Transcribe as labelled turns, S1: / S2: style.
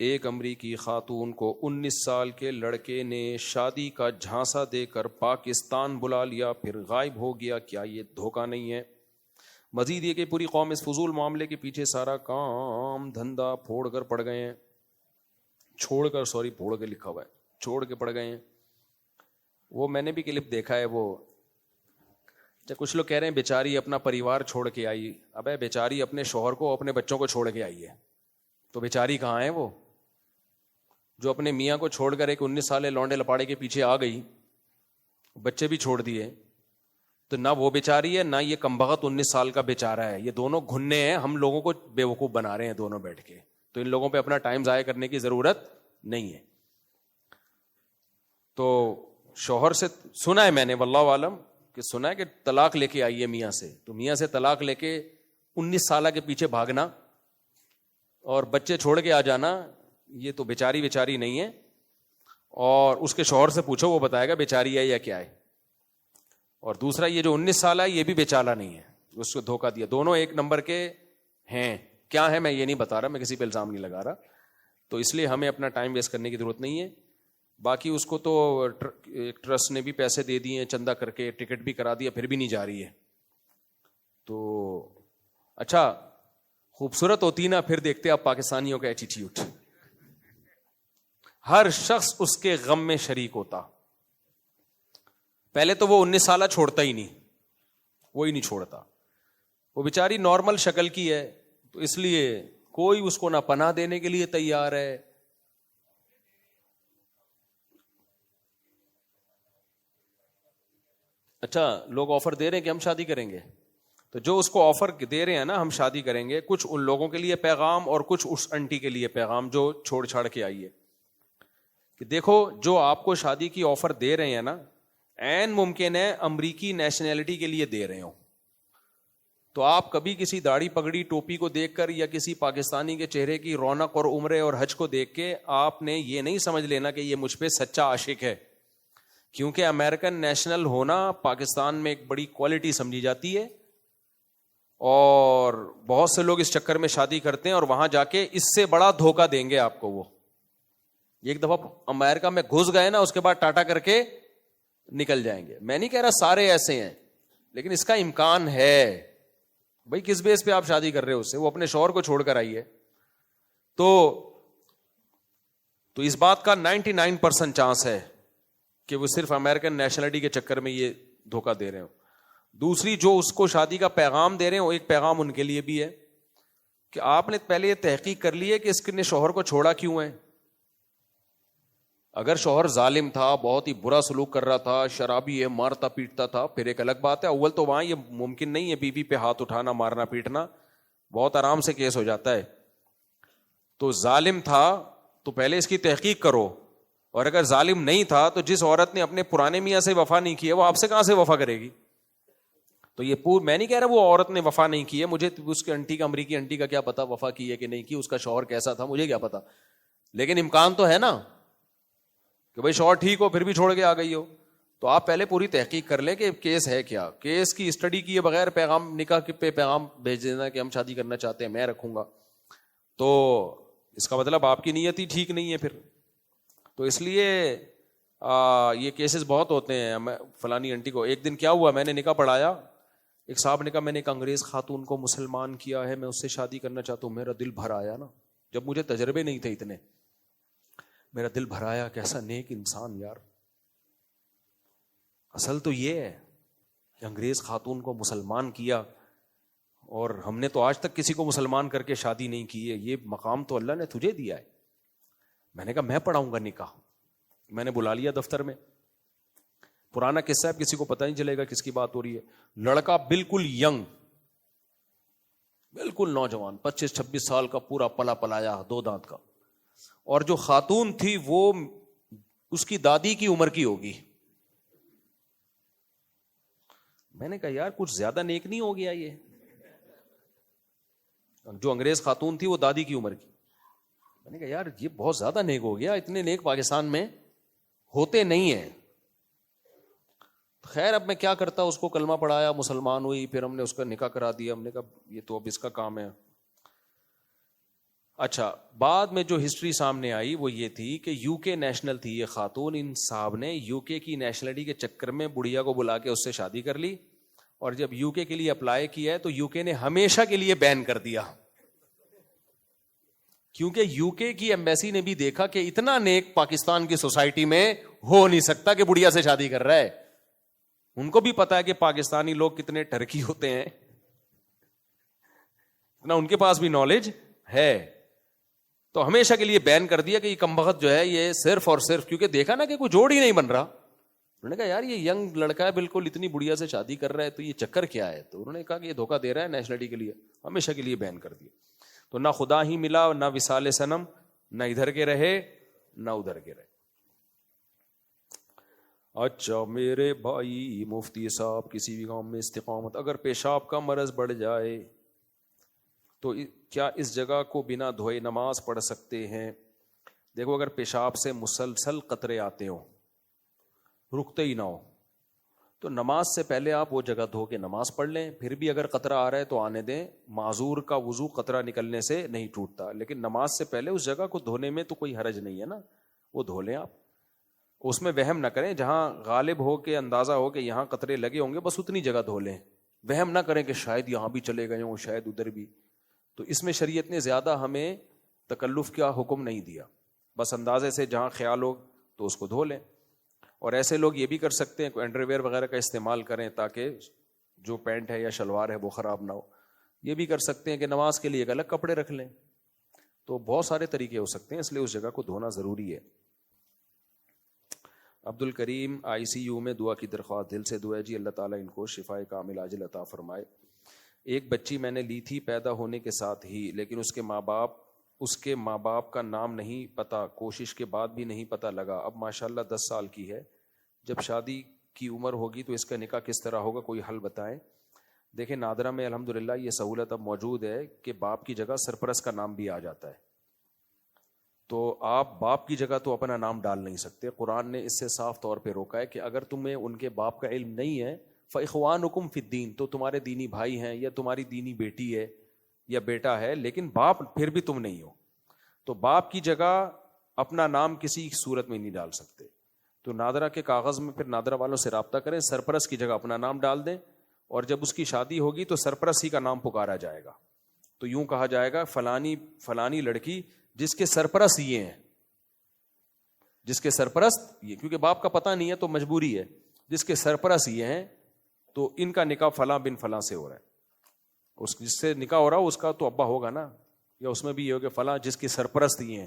S1: ایک امریکی خاتون کو 19 سال کے لڑکے نے شادی کا جھانسا دے کر پاکستان بلا لیا، پھر غائب ہو گیا. کیا یہ دھوکہ نہیں ہے؟ مزید یہ کہ پوری قوم اس فضول معاملے کے پیچھے سارا کام دھندا پھوڑ کر پڑ گئے ہیں، پھوڑ کے لکھا ہوا ہے، چھوڑ کے پڑ گئے ہیں. وہ میں نے بھی کلپ دیکھا ہے، وہ کچھ لوگ کہہ رہے ہیں بیچاری اپنا پریوار چھوڑ کے آئی. ابے بیچاری اپنے شوہر کو اپنے بچوں کو چھوڑ کے آئی ہے، تو بیچاری کہاں ہے؟ وہ جو اپنے میاں کو چھوڑ کر ایک 19 سالے لونڈے لپاڑے کے پیچھے آ گئی، بچے بھی چھوڑ دیے، تو نہ وہ بیچاری ہے نہ یہ کمبخت 19 سال کا بیچارہ ہے. یہ دونوں گھننے ہیں، ہم لوگوں کو بیوقوف بنا رہے ہیں دونوں بیٹھ کے. تو ان لوگوں پہ اپنا ٹائم ضائع کرنے کی ضرورت نہیں ہے. تو شوہر سے سنا ہے میں نے، واللہ عالم، کہ سنا ہے کہ طلاق لے کے آئی ہے میاں سے. تو میاں سے طلاق لے کے 19 سالہ کے پیچھے بھاگنا اور بچے چھوڑ کے آ جانا، یہ تو بیچاری نہیں ہے. اور اس کے شوہر سے پوچھو، وہ بتائے گا بیچاری ہے یا کیا ہے. اور دوسرا یہ جو 19 سالہ ہے یہ بھی بیچارہ نہیں ہے، اس کو دھوکہ دیا. دونوں ایک نمبر کے ہیں. کیا ہے میں یہ نہیں بتا رہا، میں کسی پہ الزام نہیں لگا رہا. تو اس لیے ہمیں اپنا ٹائم ویسٹ کرنے کی ضرورت نہیں ہے. باقی اس کو تو ٹرسٹ نے بھی پیسے دے دیے، چندہ کر کے ٹکٹ بھی کرا دیا، پھر بھی نہیں جا رہی ہے. تو اچھا خوبصورت ہوتی نا، پھر دیکھتے آپ پاکستانیوں کا ایٹیٹیوڈ. ہر شخص اس کے غم میں شریک ہوتا. پہلے تو وہ 19 سالہ چھوڑتا ہی نہیں، وہی نہیں چھوڑتا. وہ بیچاری نارمل شکل کی ہے، تو اس لیے کوئی اس کو نہ پناہ دینے کے لیے تیار ہے. اچھا لوگ آفر دے رہے ہیں کہ ہم شادی کریں گے، تو جو اس کو آفر دے رہے ہیں نا ہم شادی کریں گے، کچھ ان لوگوں کے لیے پیغام اور کچھ اس انٹی کے لیے پیغام جو چھوڑ چھاڑ کے آئی ہے، کہ دیکھو جو آپ کو شادی کی آفر دے رہے ہیں نا، عین ممکن ہے امریکی نیشنلٹی کے لیے دے رہے ہوں. تو آپ کبھی کسی داڑھی پگڑی ٹوپی کو دیکھ کر یا کسی پاکستانی کے چہرے کی رونق اور عمرے اور حج کو دیکھ کے آپ نے یہ نہیں سمجھ لینا کہ یہ مجھ پہ سچا عاشق ہے. کیونکہ امریکن نیشنل ہونا پاکستان میں ایک بڑی کوالٹی سمجھی جاتی ہے، اور بہت سے لوگ اس چکر میں شادی کرتے ہیں اور وہاں جا کے اس سے بڑا دھوکہ دیں گے آپ کو. وہ ایک دفعہ امریکہ میں گھس گئے نا، اس کے بعد ٹاٹا کر کے نکل جائیں گے. میں نہیں کہہ رہا سارے ایسے ہیں، لیکن اس کا امکان ہے. بھائی کس بیس پہ آپ شادی کر رہے ہو اس سے؟ وہ اپنے شوہر کو چھوڑ کر آئی ہے. تو اس بات کا 99% چانس ہے کہ وہ صرف امریکن نیشنلٹی کے چکر میں یہ دھوکہ دے رہے ہو. دوسری جو اس کو شادی کا پیغام دے رہے ہیں، وہ ایک پیغام ان کے لیے بھی ہے کہ آپ نے پہلے یہ تحقیق کر لی ہے کہ اس نے شوہر کو چھوڑا کیوں ہے. اگر شوہر ظالم تھا، بہت ہی برا سلوک کر رہا تھا، شرابی ہے، مارتا پیٹتا تھا، پھر ایک الگ بات ہے. اول تو وہاں یہ ممکن نہیں ہے بیوی پہ ہاتھ اٹھانا، مارنا پیٹنا، بہت آرام سے کیس ہو جاتا ہے. تو ظالم تھا تو پہلے اس کی تحقیق کرو. اور اگر ظالم نہیں تھا تو جس عورت نے اپنے پرانے میاں سے وفا نہیں کی ہے، وہ آپ سے کہاں سے وفا کرے گی؟ تو یہ میں نہیں کہہ رہا وہ عورت نے وفا نہیں کی ہے، مجھے اس کے انٹی کا، امریکی انٹی کا کیا پتا وفا کی ہے کہ نہیں کی، اس کا شوہر کیسا تھا مجھے کیا پتا. لیکن امکان تو ہے نا کہ بھائی شوہر ٹھیک ہو پھر بھی چھوڑ کے آ گئی ہو. تو آپ پہلے پوری تحقیق کر لیں کہ کیس ہے کیا. کیس کی اسٹڈی کیے بغیر پیغام نکاح پہ پیغام بھیج دینا کہ ہم شادی کرنا چاہتے ہیں، میں رکھوں گا، تو اس کا مطلب آپ کی نیت ہی ٹھیک نہیں ہے پھر. تو اس لیے یہ کیسز بہت ہوتے ہیں. فلانی انٹی کو ایک دن کیا ہوا، میں نے نکاح پڑھایا، ایک صاحب نے کہا میں نے ایک انگریز خاتون کو مسلمان کیا ہے، میں اس سے شادی کرنا چاہتا ہوں. میرا دل بھر آیا نا، جب مجھے تجربے نہیں تھے اتنے، میرا دل بھر آیا، کیسا نیک انسان یار. اصل تو یہ ہے کہ انگریز خاتون کو مسلمان کیا، اور ہم نے تو آج تک کسی کو مسلمان کر کے شادی نہیں کی ہے. یہ مقام تو اللہ نے تجھے دیا ہے. میں نے کہا میں پڑھاؤں گا نکاح. میں نے بلا لیا دفتر میں. پرانا قصہ ہے، کسی کو پتہ نہیں چلے گا کس کی بات ہو رہی ہے. لڑکا بالکل ینگ، بالکل نوجوان، 25-26 سال کا، پورا پلا پلایا، 2 دانت کا. اور جو خاتون تھی وہ اس کی دادی کی عمر کی ہوگی. میں نے کہا یار کچھ زیادہ نیک نہیں ہو گیا یہ؟ جو انگریز خاتون تھی وہ دادی کی عمر کی. میں نے کہا یار یہ بہت زیادہ نیک ہو گیا، اتنے نیک پاکستان میں ہوتے نہیں ہیں. خیر اب میں کیا کرتا، اس کو کلمہ پڑھایا، مسلمان ہوئی، پھر ہم نے اس کا نکاح کرا دیا. ہم نے کہا یہ تو اب اس کا کام ہے. اچھا، بعد میں جو ہسٹری سامنے آئی وہ یہ تھی کہ یو کے نیشنل تھی یہ خاتون، ان صاحب نے یو کے کی نیشنلٹی کے چکر میں بڑھیا کو بلا کے اس سے شادی کر لی، اور جب یو کے لیے اپلائی کیا ہے تو یو کے نے ہمیشہ کے لیے بین کر دیا، کیونکہ یو کے کی ایمبیسی نے بھی دیکھا کہ اتنا نیک پاکستان کی سوسائٹی میں ہو نہیں سکتا کہ بڑھیا سے شادی کر رہا ہے. ان کو بھی پتا ہے کہ پاکستانی لوگ کتنے ٹرکی ہوتے ہیں، اتنا ان کے پاس بھی نالج ہے، تو ہمیشہ کے لیے بین کر دیا کہ یہ کمبخت جو ہے یہ صرف اور صرف، کیونکہ دیکھا نا کہ کوئی جوڑ ہی نہیں بن رہا. انہوں نے کہا یار یہ ینگ لڑکا ہے بالکل، اتنی بڑھیا سے شادی کر رہا ہے، تو یہ چکر کیا ہے؟ تو انہوں نے کہا کہ یہ دھوکہ دے رہا ہے نیشنلٹی کے لیے، ہمیشہ کے لیے بین کر دیا. تو نہ خدا ہی ملا، نہ وصال صنم، نہ ادھر کے رہے نہ ادھر کے رہے. اچھا میرے بھائی مفتی صاحب، کسی بھی کام میں استقامت، اگر پیشاب کا مرض بڑھ جائے تو کیا اس جگہ کو بنا دھوئے نماز پڑھ سکتے ہیں؟ دیکھو اگر پیشاب سے مسلسل قطرے آتے ہوں، رکتے ہی نہ ہو، تو نماز سے پہلے آپ وہ جگہ دھو کے نماز پڑھ لیں. پھر بھی اگر قطرہ آ رہا ہے تو آنے دیں، معذور کا وضو قطرہ نکلنے سے نہیں ٹوٹتا، لیکن نماز سے پہلے اس جگہ کو دھونے میں تو کوئی حرج نہیں ہے نا، وہ دھو لیں آپ. اس میں وہم نہ کریں، جہاں غالب ہو کے اندازہ ہو کہ یہاں قطرے لگے ہوں گے بس اتنی جگہ دھو لیں. وہم نہ کریں کہ شاید یہاں بھی چلے گئے ہوں، شاید ادھر بھی. تو اس میں شریعت نے زیادہ ہمیں تکلف کا حکم نہیں دیا، بس اندازے سے جہاں خیال ہو تو اس کو دھو لیں. اور ایسے لوگ یہ بھی کر سکتے ہیں، کوئی انڈر ویئر وغیرہ کا استعمال کریں تاکہ جو پینٹ ہے یا شلوار ہے وہ خراب نہ ہو. یہ بھی کر سکتے ہیں کہ نماز کے لیے ایک الگ کپڑے رکھ لیں. تو بہت سارے طریقے ہو سکتے ہیں، اس لیے اس جگہ کو دھونا ضروری ہے. عبد الکریم آئی سی یو میں دعا کی درخواست، دل سے دعا ہے جی اللہ تعالیٰ ان کو شفائے کامل عاجل عطا فرمائے. ایک بچی میں نے لی تھی پیدا ہونے کے ساتھ ہی، لیکن اس کے ماں باپ کا نام نہیں پتا، کوشش کے بعد بھی نہیں پتا لگا. اب ماشاءاللہ 10 سال کی ہے، جب شادی کی عمر ہوگی تو اس کا نکاح کس طرح ہوگا، کوئی حل بتائیں. دیکھیں نادرہ میں الحمدللہ یہ سہولت اب موجود ہے کہ باپ کی جگہ سرپرست کا نام بھی آ جاتا ہے. تو آپ باپ کی جگہ تو اپنا نام ڈال نہیں سکتے. قرآن نے اس سے صاف طور پہ روکا ہے کہ اگر تمہیں ان کے باپ کا علم نہیں ہے فَإِخْوَانُكُمْ فِي الدِّينِ، تو تمہارے دینی بھائی ہیں یا تمہاری دینی بیٹی ہے یا بیٹا ہے، لیکن باپ پھر بھی تم نہیں ہو. تو باپ کی جگہ اپنا نام کسی صورت میں نہیں ڈال سکتے. تو نادرہ کے کاغذ میں پھر نادرہ والوں سے رابطہ کریں، سرپرست کی جگہ اپنا نام ڈال دیں، اور جب اس کی شادی ہوگی تو سرپرست ہی کا نام پکارا جائے گا. تو یوں کہا جائے گا فلانی لڑکی جس کے سرپرست یہ ہیں، جس کے سرپرست یہ، کیونکہ باپ کا پتہ نہیں ہے تو مجبوری ہے، جس کے سرپرست یہ ہیں تو ان کا نکاح فلاں بن فلاں سے ہو رہا ہے. اس جس سے نکاح ہو رہا ہو اس کا تو ابا ہوگا نا، یا اس میں بھی یہ ہو کہ فلاں جس کے سرپرست یہ ہیں.